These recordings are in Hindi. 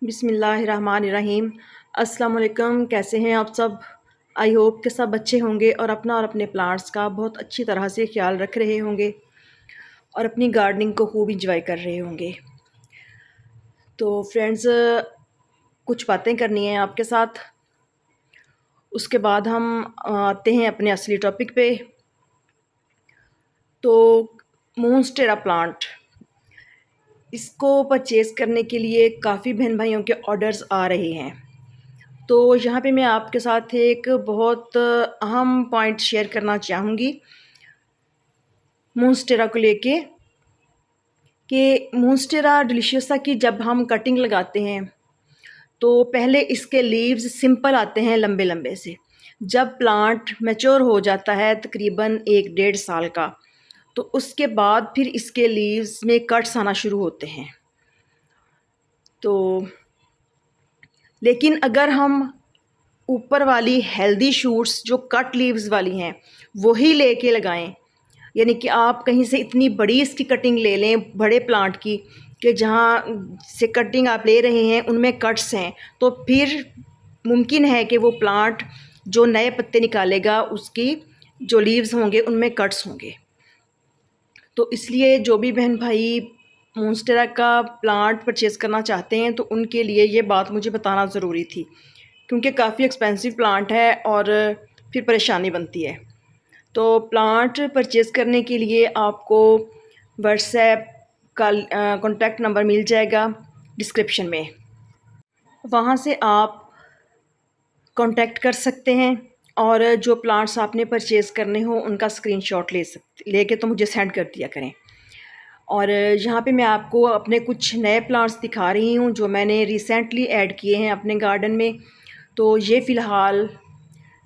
बिस्मिल्लाहिर्रहमानिर्रहीम। अस्सलाम वालेकुम। कैसे हैं आप सब? आई होप कि सब अच्छे होंगे और अपना और अपने प्लांट्स का बहुत अच्छी तरह से ख्याल रख रहे होंगे और अपनी गार्डनिंग को खूब इंजॉय कर रहे होंगे। तो फ्रेंड्स, कुछ बातें करनी है आपके साथ, उसके बाद हम आते हैं अपने असली टॉपिक पे। तो मोन्स्टेरा प्लांट, इसको परचेज़ करने के लिए काफ़ी बहन भाइयों के ऑर्डर्स आ रहे हैं। तो यहाँ पे मैं आपके साथ एक बहुत अहम पॉइंट शेयर करना चाहूँगी मोन्स्टेरा को लेके, कि मोन्स्टेरा डिलीशियसा की जब हम कटिंग लगाते हैं तो पहले इसके लीव्स सिंपल आते हैं लंबे लंबे से। जब प्लांट मैच्योर हो जाता है तकरीबन 1-1.5 साल का, तो उसके बाद फिर इसके लीव्स में कट्स आना शुरू होते हैं। तो लेकिन अगर हम ऊपर वाली हेल्दी शूट्स जो कट लीव्स वाली हैं वही लेके लगाएं, यानी कि आप कहीं से इतनी बड़ी इसकी कटिंग ले लें बड़े प्लांट की कि जहाँ से कटिंग आप ले रहे हैं उनमें कट्स हैं, तो फिर मुमकिन है कि वो प्लांट जो नए पत्ते निकालेगा उसकी जो लीव्स होंगे उनमें कट्स होंगे। तो इसलिए जो भी बहन भाई मोन्स्टेरा का प्लांट परचेज़ करना चाहते हैं तो उनके लिए ये बात मुझे बताना ज़रूरी थी, क्योंकि काफ़ी एक्सपेंसिव प्लांट है और फिर परेशानी बनती है। तो प्लांट परचेज़ करने के लिए आपको व्हाट्सएप का कॉन्टैक्ट नंबर मिल जाएगा डिस्क्रिप्शन में, वहाँ से आप कांटेक्ट कर सकते हैं और जो प्लांट्स आपने परचेज़ करने हो उनका स्क्रीनशॉट लेके तो मुझे सेंड कर दिया करें। और यहाँ पे मैं आपको अपने कुछ नए प्लांट्स दिखा रही हूँ जो मैंने रिसेंटली ऐड किए हैं अपने गार्डन में। तो ये फ़िलहाल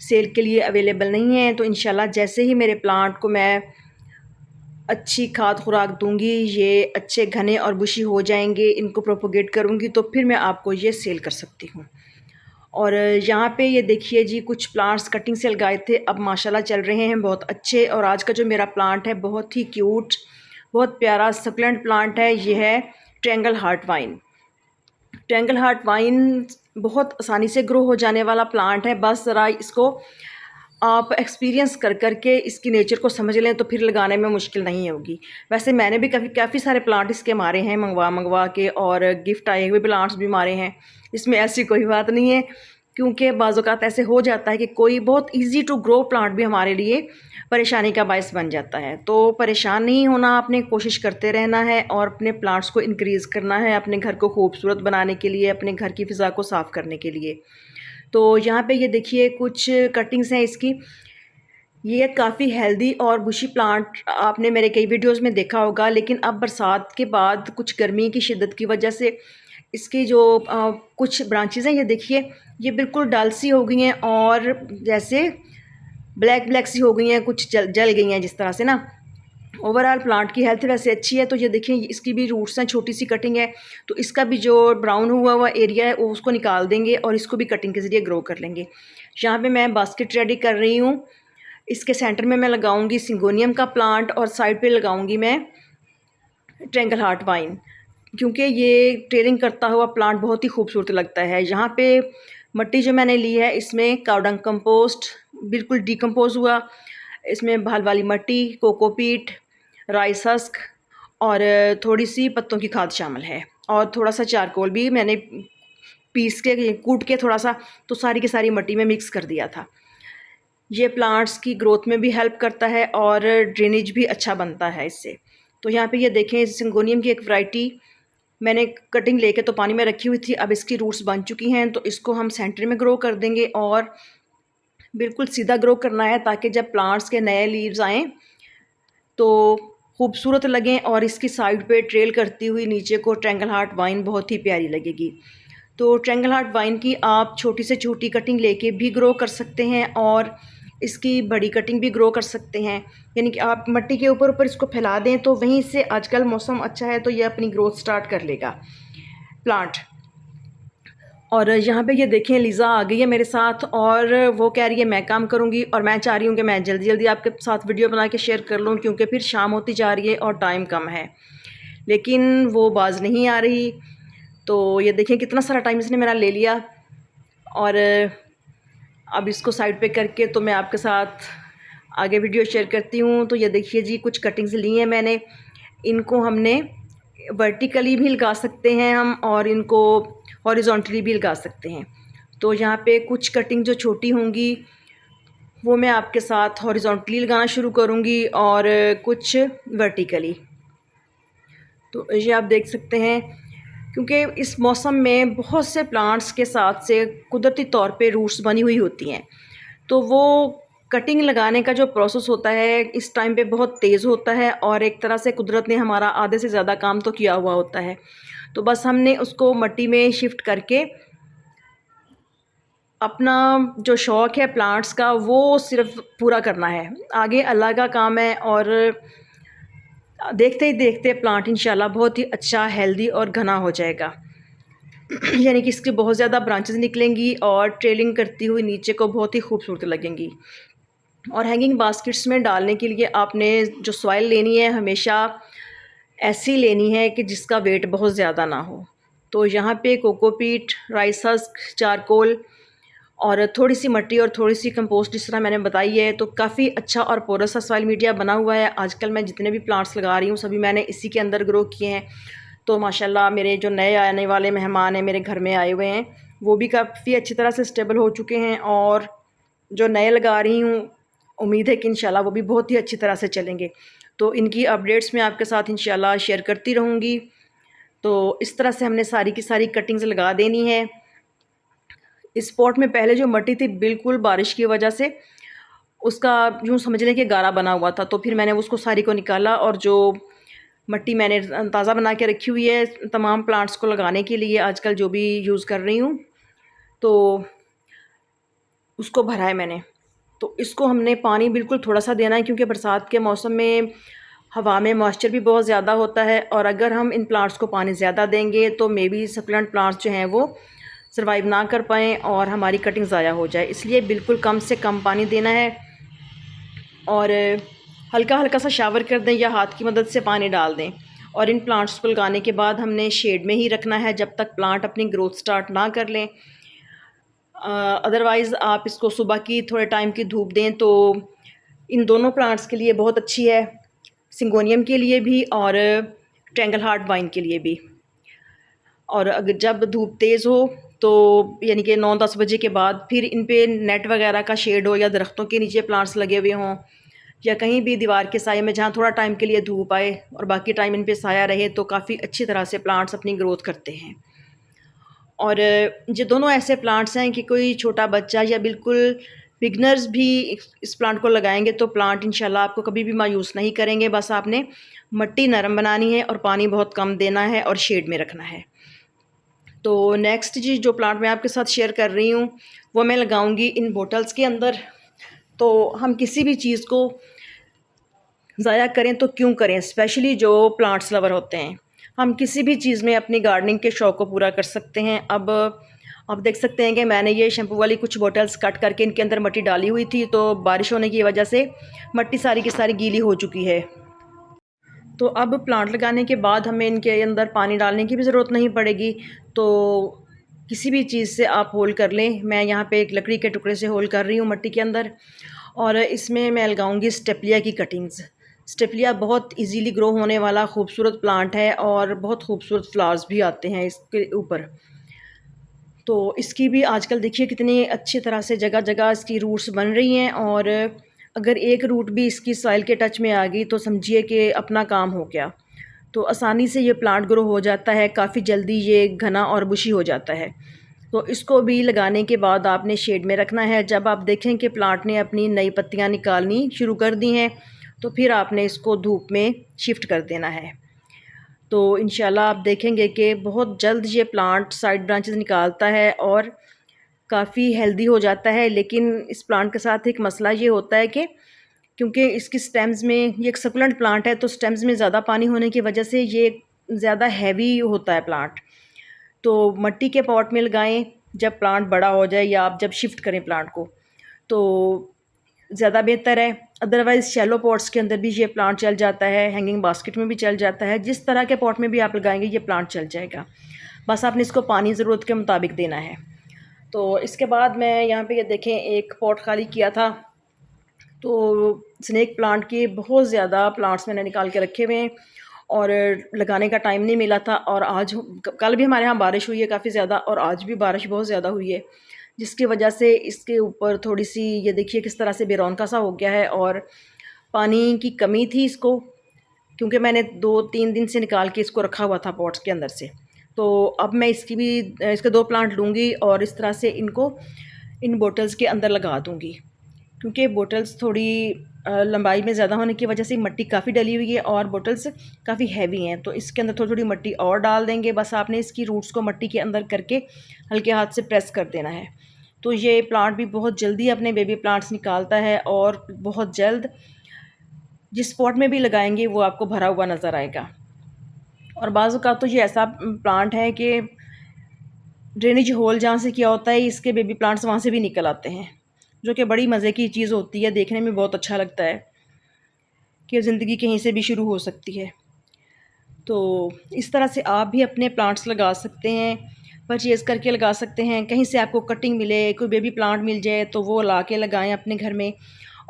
सेल के लिए अवेलेबल नहीं है। तो इंशाल्लाह जैसे ही मेरे प्लांट को मैं अच्छी खाद खुराक दूंगी, ये अच्छे घने और बुशी हो जाएंगे, इनको प्रोपोगेट करूँगी, तो फिर मैं आपको ये सेल कर सकती हूँ। और यहाँ पे ये देखिए जी, कुछ प्लांट्स कटिंग से लगाए थे, अब माशाल्लाह चल रहे हैं बहुत अच्छे। और आज का जो मेरा प्लांट है बहुत ही क्यूट, बहुत प्यारा सकुलेंट प्लांट है। ये है triangle heart wine. Triangle heart wine बहुत आसानी से ग्रो हो जाने वाला प्लांट है। बस ज़रा इसको आप एक्सपीरियंस कर करके इसकी नेचर को समझ लें तो फिर लगाने में मुश्किल नहीं होगी। वैसे मैंने भी काफ़ी सारे प्लांट इसके मारे हैं मंगवा के, और गिफ्ट आए हुए प्लांट्स भी मारे हैं। इसमें ऐसी कोई बात नहीं है, क्योंकि बाज़ औक़ात ऐसे हो जाता है कि कोई बहुत इजी टू ग्रो प्लांट भी हमारे लिए परेशानी का बायस बन जाता है। तो परेशान नहीं होना, आपने कोशिश करते रहना है और अपने प्लांट्स को इंक्रीज़ करना है अपने घर को खूबसूरत बनाने के लिए, अपने घर की फ़िज़ा को साफ़ करने के लिए। तो यहाँ पे ये देखिए कुछ कटिंग्स हैं इसकी। ये काफ़ी हेल्दी और बुशी प्लांट आपने मेरे कई वीडियोस में देखा होगा, लेकिन अब बरसात के बाद कुछ गर्मी की शिद्दत की वजह से इसकी जो कुछ ब्रांचेज़ हैं, ये देखिए ये बिल्कुल डल सी हो गई हैं और जैसे ब्लैक सी हो गई हैं, कुछ जल गई हैं जिस तरह से ना। ओवरऑल प्लांट की हेल्थ वैसे अच्छी है। तो ये देखिए इसकी भी रूट्स हैं, छोटी सी कटिंग है, तो इसका भी जो ब्राउन हुआ एरिया है वो उसको निकाल देंगे और इसको भी कटिंग के ज़रिए ग्रो कर लेंगे। यहाँ पे मैं बास्केट रेडी कर रही हूँ। इसके सेंटर में मैं लगाऊंगी सिंगोनियम का प्लांट और साइड पे लगाऊंगी मैं ट्रैंगल हार्ट वाइन, क्योंकि ये ट्रेलिंग करता हुआ प्लांट बहुत ही खूबसूरत लगता है। यहाँ पे मिट्टी जो मैंने ली है इसमें काउडंग कंपोस्ट बिल्कुल डिकम्पोज हुआ, इसमें भाल वाली मिट्टी, कोकोपीट, राइस हस्क और थोड़ी सी पत्तों की खाद शामिल है, और थोड़ा सा चारकोल भी मैंने पीस के कूट के थोड़ा सा, तो सारी की सारी मिट्टी में मिक्स कर दिया था। ये प्लांट्स की ग्रोथ में भी हेल्प करता है और ड्रेनेज भी अच्छा बनता है इससे। तो यहाँ पे ये देखें सिंगोनियम की एक वैरायटी मैंने कटिंग लेके तो पानी में रखी हुई थी, अब इसकी रूट्स बन चुकी हैं, तो इसको हम सेंटर में ग्रो कर देंगे और बिल्कुल सीधा ग्रो करना है ताकि जब प्लांट्स के नए लीव्स आएँ तो खूबसूरत लगें और इसकी साइड पे ट्रेल करती हुई नीचे को ट्रैंगल हार्ट वाइन बहुत ही प्यारी लगेगी। तो ट्रैंगल हार्ट वाइन की आप छोटी से छोटी कटिंग लेके भी ग्रो कर सकते हैं और इसकी बड़ी कटिंग भी ग्रो कर सकते हैं, यानी कि आप मिट्टी के ऊपर इसको फैला दें तो वहीं से, आजकल मौसम अच्छा है तो ये अपनी ग्रोथ स्टार्ट कर लेगा प्लांट। और यहाँ पे ये देखें लीज़ा आ गई है मेरे साथ और वो कह रही है मैं काम करूँगी, और मैं चाह रही हूँ कि मैं जल्दी जल्दी आपके साथ वीडियो बना के शेयर कर लूँ, क्योंकि फिर शाम होती जा रही है और टाइम कम है, लेकिन वो बाज नहीं आ रही। तो ये देखें कितना सारा टाइम इसने मेरा ले लिया। और अब इसको साइड पे करके तो मैं आपके साथ आगे वीडियो शेयर करती हूँ। तो ये देखिए जी, कुछ कटिंग्स ली हैं मैंने। इनको हमने वर्टिकली भी लगा सकते हैं हम, और इनको हॉरिजॉन्टली भी लगा सकते हैं। तो यहाँ पे कुछ कटिंग जो छोटी होंगी वो मैं आपके साथ हॉरिजॉन्टली लगाना शुरू करूँगी और कुछ वर्टिकली। तो ये आप देख सकते हैं, क्योंकि इस मौसम में बहुत से प्लांट्स के साथ से कुदरती तौर पे रूट्स बनी हुई होती हैं, तो वो कटिंग लगाने का जो प्रोसेस होता है इस टाइम पे बहुत तेज़ होता है, और एक तरह से कुदरत ने हमारा आधे से ज़्यादा काम तो किया हुआ होता है। तो बस हमने उसको मिट्टी में शिफ्ट करके अपना जो शौक़ है प्लांट्स का वो सिर्फ पूरा करना है, आगे अल्लाह का काम है। और देखते ही देखते प्लांट इंशाल्लाह बहुत ही अच्छा, हेल्दी और घना हो जाएगा। यानी कि इसकी बहुत ज़्यादा ब्रांचेस निकलेंगी और ट्रेलिंग करती हुई नीचे को बहुत ही खूबसूरत लगेंगी। और हैंगिंग बास्केट्स में डालने के लिए आपने जो सॉइल लेनी है हमेशा ऐसी लेनी है कि जिसका वेट बहुत ज़्यादा ना हो। तो यहाँ पे कोकोपीट, राइस हस्क, चारकोल और थोड़ी सी मिट्टी और थोड़ी सी कंपोस्ट जिस तरह मैंने बताई है, तो काफ़ी अच्छा और पोरस सा सॉइल मीडिया बना हुआ है। आजकल मैं जितने भी प्लांट्स लगा रही हूँ सभी मैंने इसी के अंदर ग्रो किए हैं। तो माशाल्लाह मेरे जो नए आने वाले मेहमान हैं, मेरे घर में आए हुए हैं, वो भी काफ़ी अच्छी तरह से स्टेबल हो चुके हैं, और जो नए लगा रही हूँ उम्मीद है कि इंशाल्लाह वो भी बहुत ही अच्छी तरह से चलेंगे। तो इनकी अपडेट्स मैं आपके साथ इंशाल्लाह शेयर करती रहूँगी। तो इस तरह से हमने सारी की सारी कटिंग्स लगा देनी है। इस पॉट में पहले जो मिट्टी थी बिल्कुल बारिश की वजह से उसका यूँ समझ लें कि गारा बना हुआ था, तो फिर मैंने उसको सारी को निकाला, और जो मिट्टी मैंने ताज़ा बना के रखी हुई है तमाम प्लांट्स को लगाने के लिए आजकल जो भी यूज़ कर रही हूँ, तो उसको भरा है मैंने। तो इसको हमने पानी बिल्कुल थोड़ा सा देना है, क्योंकि बरसात के मौसम में हवा में मॉइस्चर भी बहुत ज़्यादा होता है, और अगर हम इन प्लांट्स को पानी ज़्यादा देंगे तो मे बी सकुलेंट प्लांट्स जो हैं वो सर्वाइव ना कर पाएँ और हमारी कटिंग ज़ाया हो जाए। इसलिए बिल्कुल कम से कम पानी देना है, और हल्का हल्का सा शावर कर दें या हाथ की मदद से पानी डाल दें। और इन प्लांट्स को लगाने के बाद हमने शेड में ही रखना है जब तक प्लांट अपनी ग्रोथ स्टार्ट ना कर लें। अदरवाइज़ आप इसको सुबह की थोड़े टाइम की धूप दें तो इन दोनों प्लांट्स के लिए बहुत अच्छी है, सिंगोनियम के लिए भी और ट्रैंगल हार्ट वाइन के लिए भी। और अगर जब धूप तेज़ हो तो यानी कि 9-10 बजे के बाद फिर इन पे नेट वगैरह का शेड हो, या दरख्तों के नीचे प्लांट्स लगे हुए हों, या कहीं भी दीवार के साए में जहाँ थोड़ा टाइम के लिए धूप आए और बाकी टाइम इन पे साया रहे, तो काफ़ी अच्छी तरह से प्लांट्स अपनी ग्रोथ करते हैं। और ये दोनों ऐसे प्लांट्स हैं कि कोई छोटा बच्चा या बिल्कुल बिगनर्स भी इस प्लांट को लगाएंगे तो प्लांट इंशाल्लाह आपको कभी भी मायूस नहीं करेंगे। बस आपने मिट्टी नरम बनानी है और पानी बहुत कम देना है और शेड में रखना है। तो नेक्स्ट जी जो प्लांट मैं आपके साथ शेयर कर रही हूँ वो मैं लगाऊंगी इन बोटल्स के अंदर। तो हम किसी भी चीज़ को ज़ाया करें तो क्यों करें, स्पेशली जो प्लांट्स लवर होते हैं। हम किसी भी चीज़ में अपनी गार्डनिंग के शौक़ को पूरा कर सकते हैं। अब आप देख सकते हैं कि मैंने ये शैम्पू वाली कुछ बोटल्स कट करके इनके अंदर मिट्टी डाली हुई थी, तो बारिश होने की वजह से मिट्टी सारी की सारी गीली हो चुकी है। तो अब प्लांट लगाने के बाद हमें इनके अंदर पानी डालने की भी ज़रूरत नहीं पड़ेगी। तो किसी भी चीज़ से आप होल कर लें। मैं यहाँ पे एक लकड़ी के टुकड़े से होल कर रही हूँ मिट्टी के अंदर, और इसमें मैं लगाऊंगी स्टेपलिया की कटिंग्स। स्टेपलिया बहुत इजीली ग्रो होने वाला खूबसूरत प्लांट है और बहुत खूबसूरत फ्लावर्स भी आते हैं इसके ऊपर। तो इसकी भी आजकल देखिए कितनी अच्छी तरह से जगह जगह इसकी रूट्स बन रही हैं, और अगर एक रूट भी इसकी सॉइल के टच में आ गई तो समझिए कि अपना काम हो गया। तो आसानी से ये प्लांट ग्रो हो जाता है, काफ़ी जल्दी ये घना और बुशी हो जाता है। तो इसको भी लगाने के बाद आपने शेड में रखना है। जब आप देखें कि प्लांट ने अपनी नई पत्तियां निकालनी शुरू कर दी हैं तो फिर आपने इसको धूप में शिफ्ट कर देना है। तो इंशाल्लाह आप देखेंगे कि बहुत जल्द ये प्लांट साइड ब्रांचेस निकालता है और काफ़ी हेल्दी हो जाता है। लेकिन इस प्लांट के साथ एक मसला ये होता है कि क्योंकि इसकी स्टेम्स में, ये एक सकुलेंट प्लांट है, तो स्टेम्स में ज़्यादा पानी होने की वजह से ये ज़्यादा हैवी होता है प्लांट। तो मिट्टी के पॉट में लगाएं जब प्लांट बड़ा हो जाए, या आप जब शिफ्ट करें प्लांट को तो ज़्यादा बेहतर है। अदरवाइज़ शैलो पॉट्स के अंदर भी ये प्लांट चल जाता है, हैंगिंग बास्केट में भी चल जाता है, जिस तरह के पॉट में भी आप लगाएंगे ये प्लांट चल जाएगा। बस आपने इसको पानी ज़रूरत के मुताबिक देना है। तो इसके बाद मैं यहाँ पे ये देखें एक पॉट खाली किया था, तो स्नेक प्लांट के बहुत ज़्यादा प्लांट्स मैंने निकाल के रखे हुए हैं और लगाने का टाइम नहीं मिला था। और आज कल भी हमारे यहाँ बारिश हुई है काफ़ी ज़्यादा, और आज भी बारिश बहुत ज़्यादा हुई है, जिसकी वजह से इसके ऊपर थोड़ी सी ये देखिए किस तरह से बेरौनका सा हो गया है। और पानी की कमी थी इसको, क्योंकि मैंने 2-3 दिन से निकाल के इसको रखा हुआ था पॉट्स के अंदर से। तो अब मैं इसके 2 प्लांट लूँगी और इस तरह से इनको इन बोटल्स के अंदर लगा दूँगी, क्योंकि बोटल्स थोड़ी लंबाई में ज़्यादा होने की वजह से मिट्टी काफ़ी डली हुई है और बोटल्स काफ़ी हैवी हैं। तो इसके अंदर थोड़ी थोड़ी मिट्टी और डाल देंगे। बस आपने इसकी रूट्स को मिट्टी के अंदर करके हल्के हाथ से प्रेस कर देना है। तो ये प्लांट भी बहुत जल्दी अपने बेबी प्लांट्स निकालता है और बहुत जल्द जिस पॉट में भी लगाएंगे वो आपको भरा हुआ नज़र आएगा। और बाज़ औक़ात तो ये ऐसा प्लांट है कि ड्रेनेज होल जहाँ से किया होता है, इसके बेबी प्लांट्स वहाँ से भी निकल आते हैं, जो कि बड़ी मज़े की चीज़ होती है। देखने में बहुत अच्छा लगता है कि ज़िंदगी कहीं से भी शुरू हो सकती है। तो इस तरह से आप भी अपने प्लांट्स लगा सकते हैं, परचेज़ करके लगा सकते हैं। कहीं से आपको कटिंग मिले, कोई बेबी प्लांट मिल जाए तो वो ला के लगाएँ अपने घर में।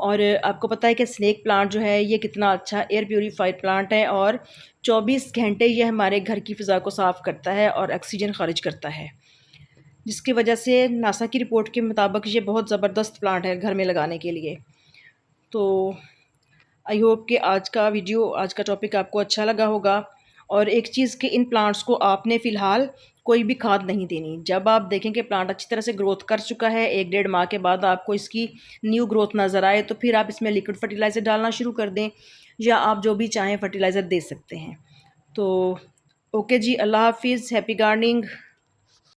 और आपको पता है कि स्नेक प्लांट जो है ये कितना अच्छा एयर प्यूरीफाइड प्लांट है, और 24 घंटे ये हमारे घर की फ़िज़ा को साफ़ करता है और ऑक्सीजन ख़ारिज करता है, जिसकी वजह से नासा की रिपोर्ट के मुताबिक ये बहुत ज़बरदस्त प्लांट है घर में लगाने के लिए। तो आई होप कि आज का टॉपिक आपको अच्छा लगा होगा। और एक चीज़ कि इन प्लांट्स को आपने फ़िलहाल कोई भी खाद नहीं देनी। जब आप देखें कि प्लांट अच्छी तरह से ग्रोथ कर चुका है, 1-1.5 माह के बाद आपको इसकी न्यू ग्रोथ नज़र आए, तो फिर आप इसमें लिक्विड फर्टिलाइज़र डालना शुरू कर दें, या आप जो भी चाहें फर्टिलाइज़र दे सकते हैं। तो ओके जी, अल्लाह हाफ़िज़, हैप्पी गार्डनिंग।